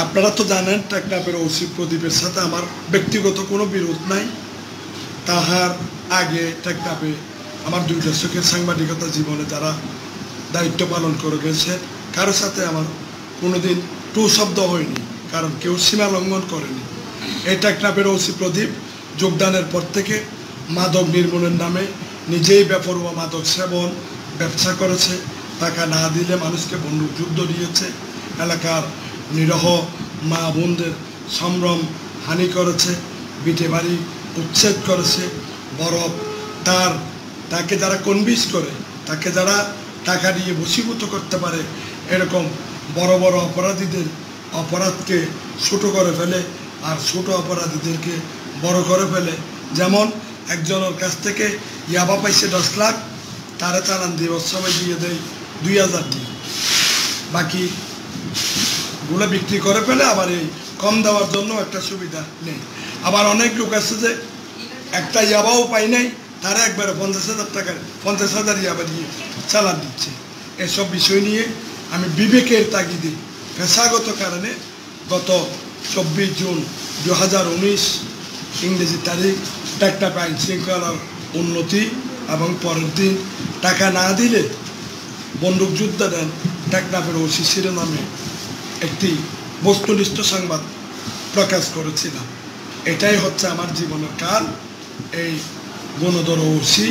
আপনারা তো জানেন টেকনাফের ওসি প্রদীপের সাথে আমার ব্যক্তিগত কোনো বিরোধ নাই। তাহার আগে টেকনাফে আমার 2 দশকের সাংবাদিকতা জীবনে যারা দায়িত্ব পালন করে গেছে কারোর সাথে আমার কোনোদিন টু শব্দ হয়নি, কারণ কেউ সীমা লঙ্ঘন করেনি। এই টেকনাফের ওসি প্রদীপ যোগদানের পর থেকে মাদক নির্মূলের নামে নিজেই বেপরোয়া মাদক সেবন ব্যবসা করেছে, টাকা না দিলে মানুষকে বন্দুকযুদ্ধ দিয়েছে, এলাকার নিরহ মা বোনদের সম্ভ্রম হানি করেছে, বিটে বাড়ি উচ্ছেদ করেছে। বরফ তাকে যারা কনভিন্স করে, তাকে যারা টাকা দিয়ে বশীভূত করতে পারে, এরকম বড় বড় অপরাধীদের অপরাধকে ছোটো করে ফেলে আর ছোটো অপরাধীদেরকে বড় করে ফেলে। যেমন একজনের কাছ থেকে ইয়াবা পাইছে 10 লাখ, তারা চালান দিবস সময় দিয়ে দেয় 2000 দিয়ে, বাকিগুলো বিক্রি করে ফেলে। আবার এই কম দেওয়ার জন্য একটা সুবিধা নেই। আবার অনেক লোক আছে যে একটা ইয়াবাও পাই নাই, তারা একবারে 50,000 টাকার 50,000 ইয়াবা দিয়ে চালান দিচ্ছে। এসব বিষয় নিয়ে আমি বিবেকের তাগিদে পেশাগত কারণে গত 24 জুন 2019 ইংরেজি তারিখ টেকনাফ আইন শৃঙ্খলার উন্নতি এবং পরের দিন টাকা না দিলে বন্দুকযুদ্ধ দেন টেকনাফের ওসি শিরোনামে একটি বস্তুনিষ্ঠ সংবাদ প্রকাশ করেছিলাম। এটাই হচ্ছে আমার জীবনের কাল। এই গুণধর ওসি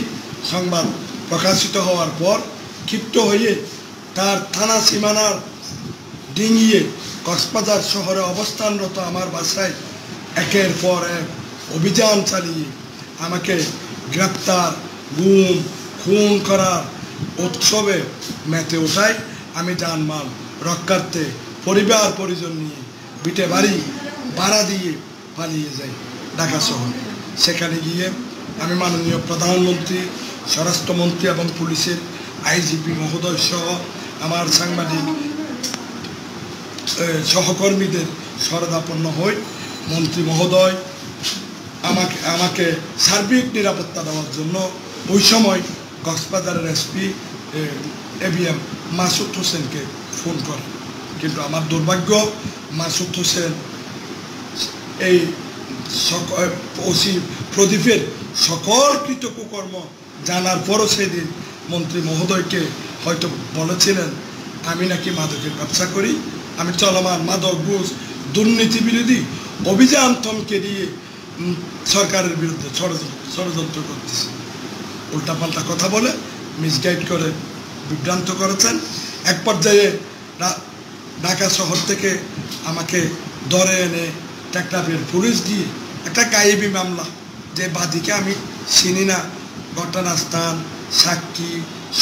সংবাদ প্রকাশিত হওয়ার পর ক্ষিপ্ত হয়ে তার থানা সীমানার ডিঙিয়ে কক্সবাজার শহরে অবস্থানরত আমার বাসায় একের পর এক অভিযান চালিয়ে আমাকে গ্রেপ্তার, গুম, খুন করার উৎসবে মেতে ওঠায় আমি জানমাল রক্ষার্থে পরিবার পরিজন নিয়ে বিটে বাড়ি ভাড়া দিয়ে পালিয়ে যাই ঢাকা শহরে। সেখানে গিয়ে আমি মাননীয় প্রধানমন্ত্রী, স্বরাষ্ট্রমন্ত্রী এবং পুলিশের আইজিপি মহোদয় সহ আমার সাংবাদিক সহকর্মীদের শরণাপন্ন হই। মন্ত্রী মহোদয় আমাকে সার্বিক নিরাপত্তা দেওয়ার জন্য ওই সময় কক্সবাজারের এসপি ABM মাসুদ হোসেনকে ফোন করেন। কিন্তু আমার দুর্ভাগ্য, মাসুদ হোসেন এই ওসি প্রদীপের সকল কৃতকুকর্ম জানার পরও সেদিন মন্ত্রী মহোদয়কে হয়তো বলেছিলেন আমি নাকি মাদকের ব্যবসা করি, আমি চলমান মাদক ঘুষ দুর্নীতি বিরোধী অভিযান থমকে দিয়ে সরকারের বিরুদ্ধে ষড়যন্ত্র করতেছি। উল্টাপাল্টা কথা বলে মিসগাইড করে বিভ্রান্ত করেছেন। এক পর্যায়ে ঢাকা শহর থেকে আমাকে ধরে এনে টেকনাফের পুলিশ দিয়ে একটা গায়েবী মামলা, যে বাদীকে আমি চিনি না, ঘটনাস্থান, সাক্ষী,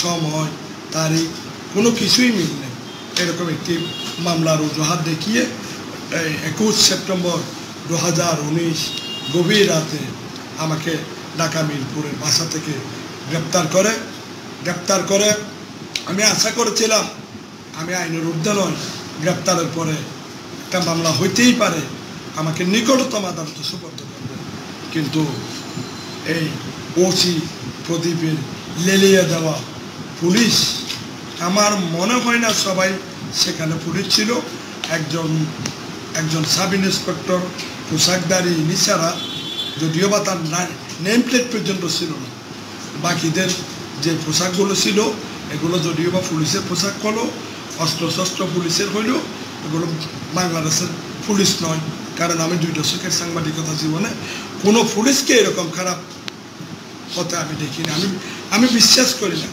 সময়, তারিখ কোনো কিছুই মিল নেই, এরকম একটি মামলার অজুহাত দেখিয়ে 21 সেপ্টেম্বর 2019 গভীর রাতে আমাকে ঢাকা মিরপুরের বাসা থেকে গ্রেপ্তার করে আমি আশা করেছিলাম আমি আইনের ঊর্ধ্বে নয়, গ্রেপ্তারের পরে একটা মামলা হইতেই পারে, আমাকে নিকটতম আদালতে সুপর্দ করবে। কিন্তু এই ওসি প্রদীপের লেলিয়ে দেওয়া পুলিশ, আমার মনে হয় না সবাই সেখানে পুলিশ ছিল। একজন সাব ইন্সপেক্টর পোশাকধারী নিসারা, যদিও বা তার নেম প্লেট পর্যন্ত ছিল না। বাকিদের যে পোশাকগুলো ছিল এগুলো যদিও বা পুলিশের পোশাক হলো, অস্ত্রশস্ত্র পুলিশের হইলেও এগুলো বাংলাদেশের পুলিশ নয়। কারণ আমি 2 দশকের সাংবাদিকতা জীবনে কোনো পুলিশকে এরকম খারাপ হতে আমি দেখিনি। আমি বিশ্বাস করি না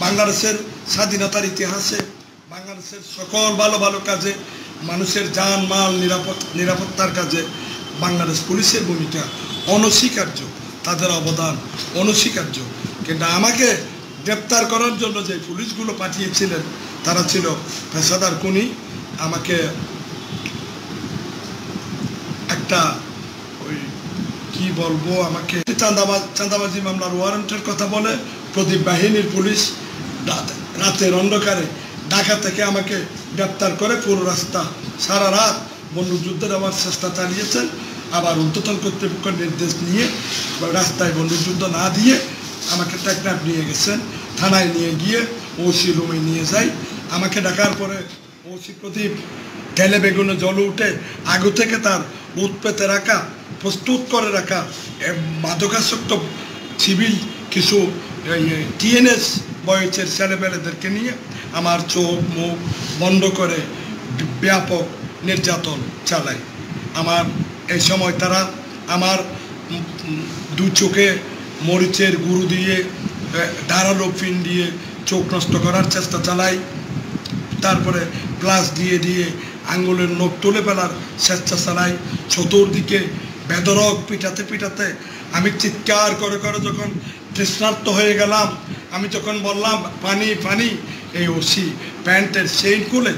বাংলাদেশের স্বাধীনতার ইতিহাসে বাংলাদেশের সকল ভালো ভালো কাজে, মানুষের জান মাল নিরাপত্তার কাজে বাংলাদেশ পুলিশের ভূমিকা অনস্বীকার্য, তাদের অবদান অনস্বীকার্য। কিন্তু আমাকে গ্রেপ্তার করার জন্য যে পুলিশগুলো পাঠিয়েছিলেন তারা ছিল পেশাদার খুনি। আমাকে একটা ওই কি বলবো, আমাকে চাঁদাবাজি মামলার ওয়ারেন্টের কথা বলে প্রদীপ বাহিনীর পুলিশ রাতের অন্ধকারে ঢাকা থেকে আমাকে গ্রেপ্তার করে পুরো রাস্তা সারা রাত বন্দুকযুদ্ধ দেওয়ার চেষ্টা চালিয়েছেন। আবার ঊর্ধ্বতন কর্তৃপক্ষের নির্দেশ নিয়ে রাস্তায় বন্দুকযুদ্ধ না দিয়ে আমাকে টেকনাফ নিয়ে গেছেন। থানায় নিয়ে গিয়ে ওসি রুমে নিয়ে যাই। আমাকে ডাকার পরে ওসি প্রদীপ তেলে বেগুনে জল উঠে আগে থেকে তার উৎপেতে রাখা, প্রস্তুত করে রাখা মাদকাসক্ত সিভিল কিছু টিএনএস বয়সের ছেলেমেয়েদেরকে নিয়ে আমার চোখ মুখ বন্ধ করে ব্যাপক নির্যাতন চালায়। আমার এই সময় তারা আমার দু চোখে মরিচের গুঁড়ো দিয়ে ধারালো পিন দিয়ে চোখ নষ্ট করার চেষ্টা চালায়, তারপরে গ্লাস দিয়ে দিয়ে আঙ্গুলের নখ তুলে ফেলার চেষ্টা চালায়, চতুর্দিকে বেদরক পিটাতে পিটাতে আমি চিৎকার করে করে যখন তৃষ্ণার্ত হয়ে গেলাম, আমি যখন বললাম পানি পানি, এই ওসি প্যান্টের চেইন খুলে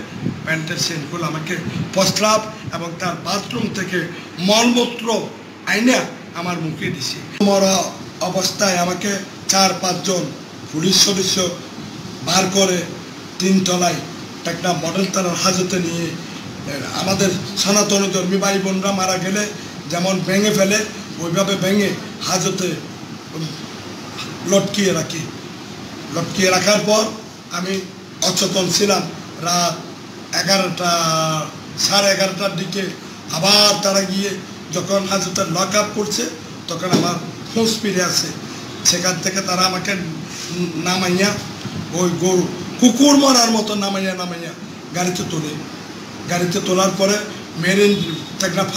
আমাকে প্রস্রাব এবং তার বাথরুম থেকে মলমূত্র আইনা আমার মুখে দিছে। মরা অবস্থায় আমাকে 4-5 জন পুলিশ সদস্য বার করে 3 তলায় একটা মডেল থানার হাজতে নিয়ে, আমাদের সনাতন ধর্মী ভাই বোনরা মারা গেলে যেমন ভেঙে ফেলে ওইভাবে ভেঙে হাজতে লটকিয়ে রাখি। লটকিয়ে রাখার পর আমি অচেতন ছিলাম। রাত 11টা, 11:30টার দিকে আবার তারা গিয়ে যখন হাজতে লক আপ করছে তখন আমার হুঁশ ফিরে আসে। সেখান থেকে তারা আমাকে নামাইয়া ওই গরু কুকুর মরার মতো নামাইয়া গাড়িতে তোলে। গাড়িতে তোলার পরে মেরিন টেকনাফ